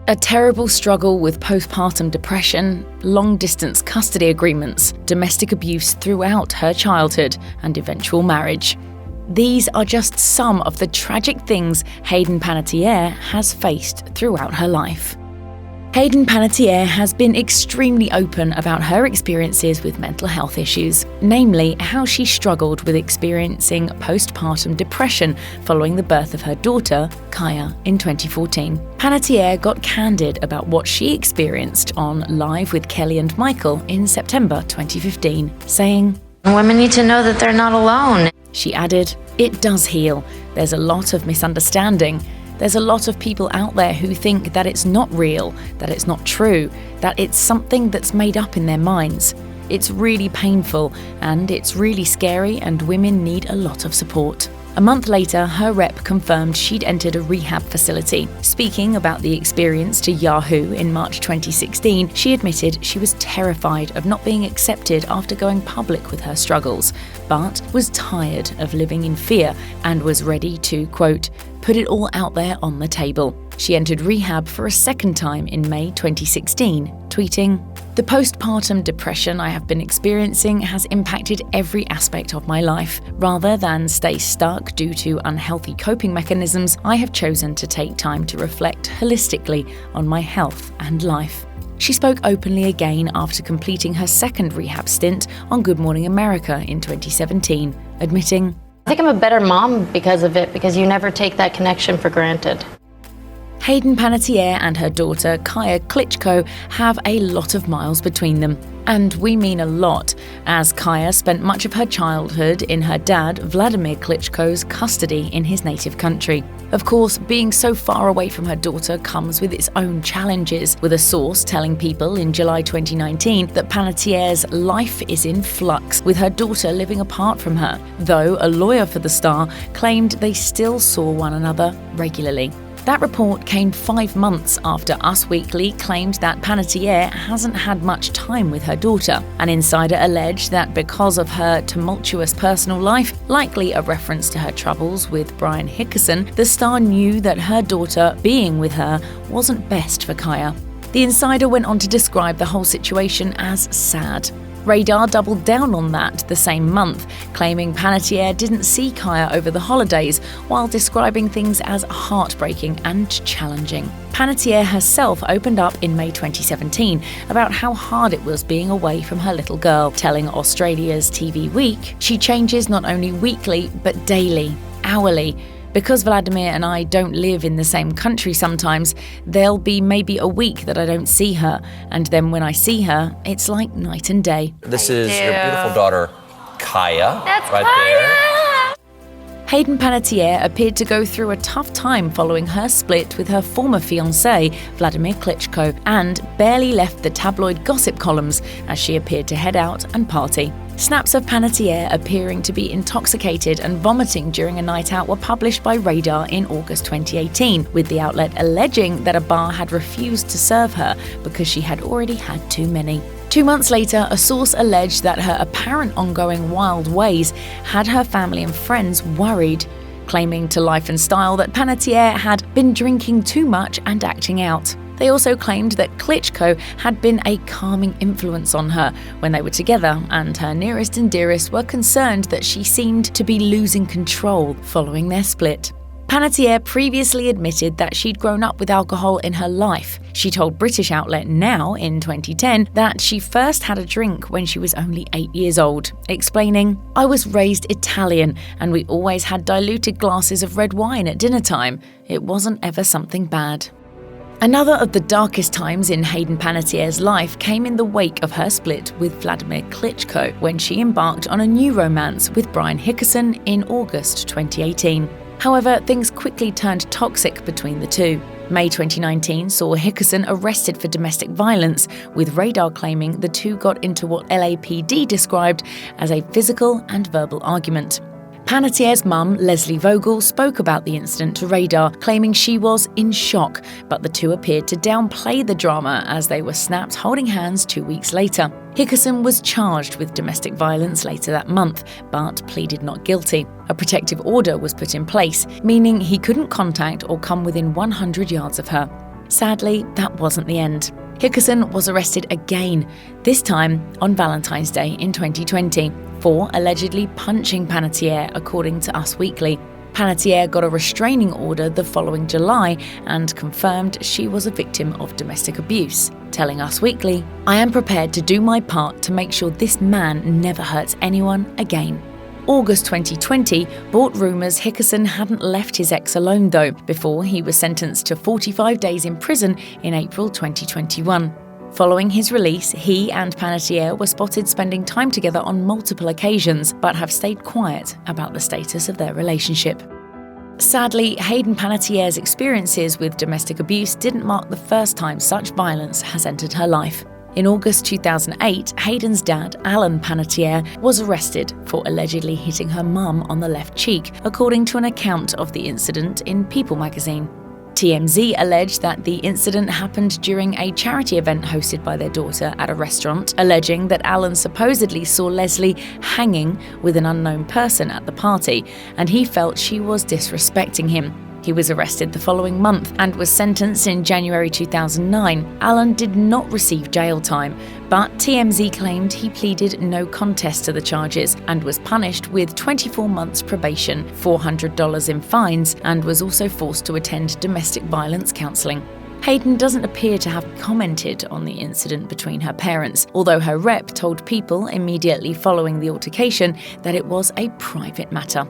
A terrible struggle with postpartum depression, long-distance custody agreements, domestic abuse throughout her childhood, and eventual marriage. These are just some of the tragic things Hayden Panettiere has faced throughout her life. Hayden Panettiere has been extremely open about her experiences with mental health issues, namely how she struggled with experiencing postpartum depression following the birth of her daughter, Kaya, in 2014. Panettiere got candid about what she experienced on Live with Kelly and Michael in September 2015, saying, "Women need to know that they're not alone." She added, "It does heal. There's a lot of misunderstanding. There's a lot of people out there who think that it's not real, that it's not true, that it's something that's made up in their minds. It's really painful, and it's really scary, and women need a lot of support." A month later, her rep confirmed she'd entered a rehab facility. Speaking about the experience to Yahoo in March 2016, she admitted she was terrified of not being accepted after going public with her struggles, but was tired of living in fear and was ready to, quote, "put it all out there on the table." She entered rehab for a second time in May 2016, tweeting, "The postpartum depression I have been experiencing has impacted every aspect of my life. Rather than stay stuck due to unhealthy coping mechanisms, I have chosen to take time to reflect holistically on my health and life." She spoke openly again after completing her second rehab stint on Good Morning America in 2017, admitting, "I think I'm a better mom because of it, because you never take that connection for granted." Hayden Panettiere and her daughter Kaya Klitschko have a lot of miles between them. And we mean a lot, as Kaya spent much of her childhood in her dad Vladimir Klitschko's custody in his native country. Of course, being so far away from her daughter comes with its own challenges, with a source telling People in July 2019 that Panettiere's life is in flux, with her daughter living apart from her, though a lawyer for the star claimed they still saw one another regularly. That report came 5 months after Us Weekly claimed that Panettiere hasn't had much time with her daughter. An insider alleged that because of her tumultuous personal life, likely a reference to her troubles with Brian Hickerson, the star knew that her daughter being with her wasn't best for Kaya. The insider went on to describe the whole situation as sad. Radar doubled down on that the same month, claiming Panettiere didn't see Kaya over the holidays, while describing things as heartbreaking and challenging. Panettiere herself opened up in May 2017 about how hard it was being away from her little girl, telling Australia's TV Week, "She changes not only weekly, but daily, hourly. Because Vladimir and I don't live in the same country sometimes, there'll be maybe a week that I don't see her, and then when I see her, it's like night and day." This is your beautiful daughter, Kaya. That's right Kaya! there. Hayden Panettiere appeared to go through a tough time following her split with her former fiancé, Vladimir Klitschko, and barely left the tabloid gossip columns as she appeared to head out and party. Snaps of Panettiere appearing to be intoxicated and vomiting during a night out were published by Radar in August 2018, with the outlet alleging that a bar had refused to serve her because she had already had too many. 2 months later, a source alleged that her apparent ongoing wild ways had her family and friends worried, claiming to Life and Style that Panettiere had been drinking too much and acting out. They also claimed that Klitschko had been a calming influence on her when they were together, and her nearest and dearest were concerned that she seemed to be losing control following their split. Panettiere previously admitted that she'd grown up with alcohol in her life. She told British outlet Now in 2010 that she first had a drink when she was only 8 years old, explaining, "I was raised Italian and we always had diluted glasses of red wine at dinner time. It wasn't ever something bad." Another of the darkest times in Hayden Panettiere's life came in the wake of her split with Vladimir Klitschko, when she embarked on a new romance with Brian Hickerson in August 2018. However, things quickly turned toxic between the two. May 2019 saw Hickerson arrested for domestic violence, with Radar claiming the two got into what LAPD described as a physical and verbal argument. Panettiere's mum, Leslie Vogel, spoke about the incident to Radar, claiming she was in shock, but the two appeared to downplay the drama as they were snapped holding hands 2 weeks later. Hickerson was charged with domestic violence later that month, but pleaded not guilty. A protective order was put in place, meaning he couldn't contact or come within 100 yards of her. Sadly, that wasn't the end. Hickerson was arrested again, this time on Valentine's Day in 2020, for allegedly punching Panettiere, according to Us Weekly. Panettiere got a restraining order the following July and confirmed she was a victim of domestic abuse, telling Us Weekly, "I am prepared to do my part to make sure this man never hurts anyone again." August 2020 brought rumours Hickerson hadn't left his ex alone though, before he was sentenced to 45 days in prison in April 2021. Following his release, he and Panettiere were spotted spending time together on multiple occasions, but have stayed quiet about the status of their relationship. Sadly, Hayden Panettiere's experiences with domestic abuse didn't mark the first time such violence has entered her life. In August 2008, Hayden's dad, Alan Panettiere, was arrested for allegedly hitting her mum on the left cheek, according to an account of the incident in People magazine. TMZ alleged that the incident happened during a charity event hosted by their daughter at a restaurant, alleging that Alan supposedly saw Leslie hanging with an unknown person at the party, and he felt she was disrespecting him. He was arrested the following month and was sentenced in January 2009. Alan did not receive jail time, but TMZ claimed he pleaded no contest to the charges and was punished with 24 months probation, $400 in fines, and was also forced to attend domestic violence counselling. Hayden doesn't appear to have commented on the incident between her parents, although her rep told People immediately following the altercation that it was a private matter.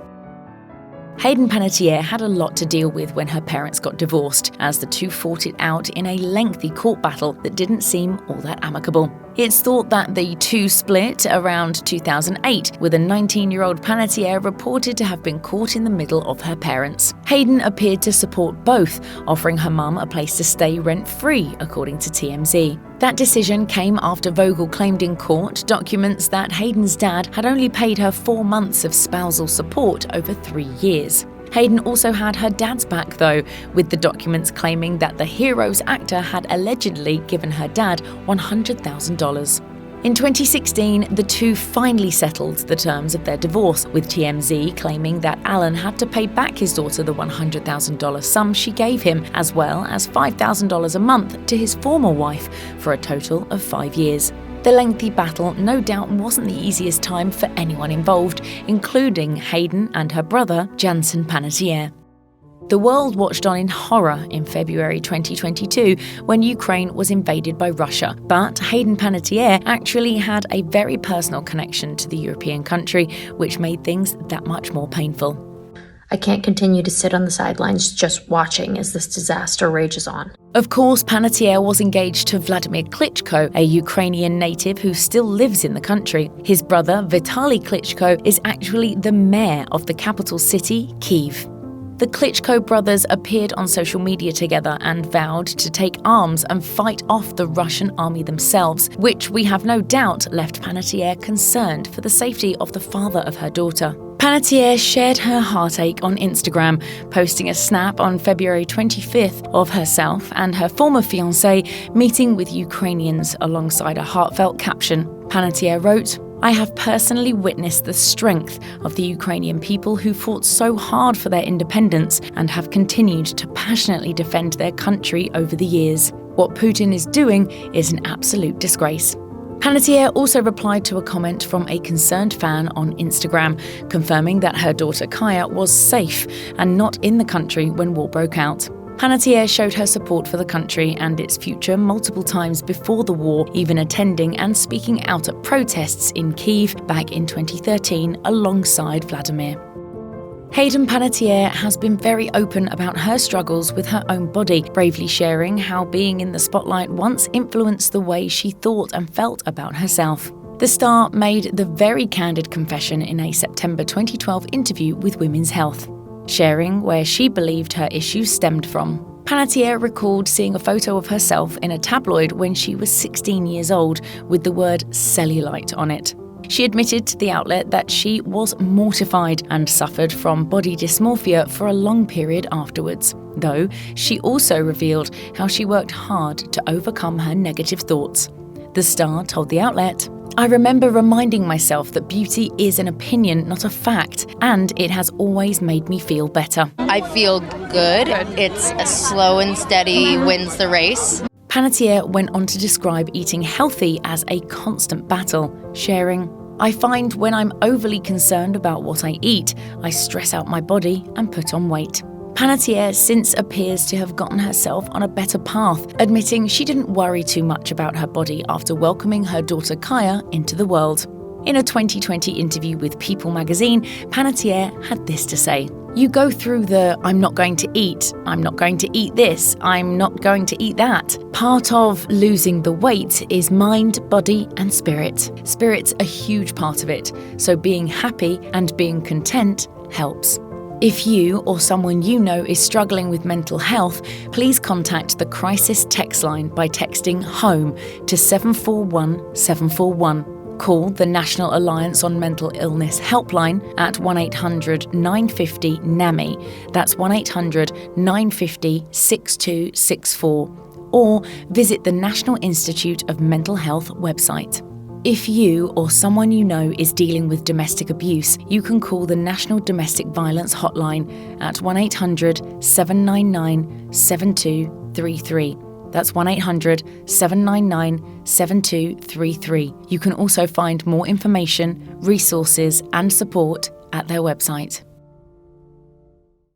Hayden Panettiere had a lot to deal with when her parents got divorced, as the two fought it out in a lengthy court battle that didn't seem all that amicable. It's thought that the two split around 2008, with a 19-year-old Panettiere reported to have been caught in the middle of her parents. Hayden appeared to support both, offering her mum a place to stay rent-free, according to TMZ. That decision came after Vogel claimed in court documents that Hayden's dad had only paid her 4 months of spousal support over 3 years. Hayden also had her dad's back though, with the documents claiming that the Heroes actor had allegedly given her dad $100,000. In 2016, the two finally settled the terms of their divorce, with TMZ claiming that Alan had to pay back his daughter the $100,000 sum she gave him, as well as $5,000 a month to his former wife, for a total of 5 years. The lengthy battle no doubt wasn't the easiest time for anyone involved, including Hayden and her brother, Jansen Panettiere. The world watched on in horror in February 2022 when Ukraine was invaded by Russia, but Hayden Panettiere actually had a very personal connection to the European country, which made things that much more painful. I can't continue to sit on the sidelines just watching as this disaster rages on. Of course, Panettiere was engaged to Vladimir Klitschko, a Ukrainian native who still lives in the country. His brother, Vitaly Klitschko, is actually the mayor of the capital city, Kyiv. The Klitschko brothers appeared on social media together and vowed to take arms and fight off the Russian army themselves, which we have no doubt left Panettiere concerned for the safety of the father of her daughter. Panettiere shared her heartache on Instagram, posting a snap on February 25th of herself and her former fiancé meeting with Ukrainians alongside a heartfelt caption. Panettiere wrote, "I have personally witnessed the strength of the Ukrainian people who fought so hard for their independence and have continued to passionately defend their country over the years. What Putin is doing is an absolute disgrace." Panettiere also replied to a comment from a concerned fan on Instagram, confirming that her daughter Kaya was safe and not in the country when war broke out. Panettiere showed her support for the country and its future multiple times before the war, even attending and speaking out at protests in Kyiv back in 2013 alongside Vladimir. Hayden Panettiere has been very open about her struggles with her own body, bravely sharing how being in the spotlight once influenced the way she thought and felt about herself. The star made the very candid confession in a September 2012 interview with Women's Health, sharing where she believed her issues stemmed from. Panettiere recalled seeing a photo of herself in a tabloid when she was 16 years old with the word cellulite on it. She admitted to the outlet that she was mortified and suffered from body dysmorphia for a long period afterwards, though she also revealed how she worked hard to overcome her negative thoughts. The star told the outlet, I remember reminding myself that beauty is an opinion, not a fact, and it has always made me feel better. I feel good. It's a slow and steady wins the race. Panettiere went on to describe eating healthy as a constant battle, sharing, "I find when I'm overly concerned about what I eat, I stress out my body and put on weight." Panettiere since appears to have gotten herself on a better path, admitting she didn't worry too much about her body after welcoming her daughter Kaya into the world. In a 2020 interview with People magazine, Panettiere had this to say, "You go through the I'm not going to eat this, I'm not going to eat that. Part of losing the weight is mind, body and spirit. Spirit's a huge part of it, so being happy and being content helps." If you or someone you know is struggling with mental health, please contact the crisis text line by texting HOME to 741 741. Call the National Alliance on Mental Illness helpline at 1-800-950-NAMI, that's 1-800-950-6264, or visit the National Institute of Mental Health website. If you or someone you know is dealing with domestic abuse, you can call the National Domestic Violence Hotline at 1-800-799-7233. That's 1-800-799-7233. You can also find more information, resources and support at their website.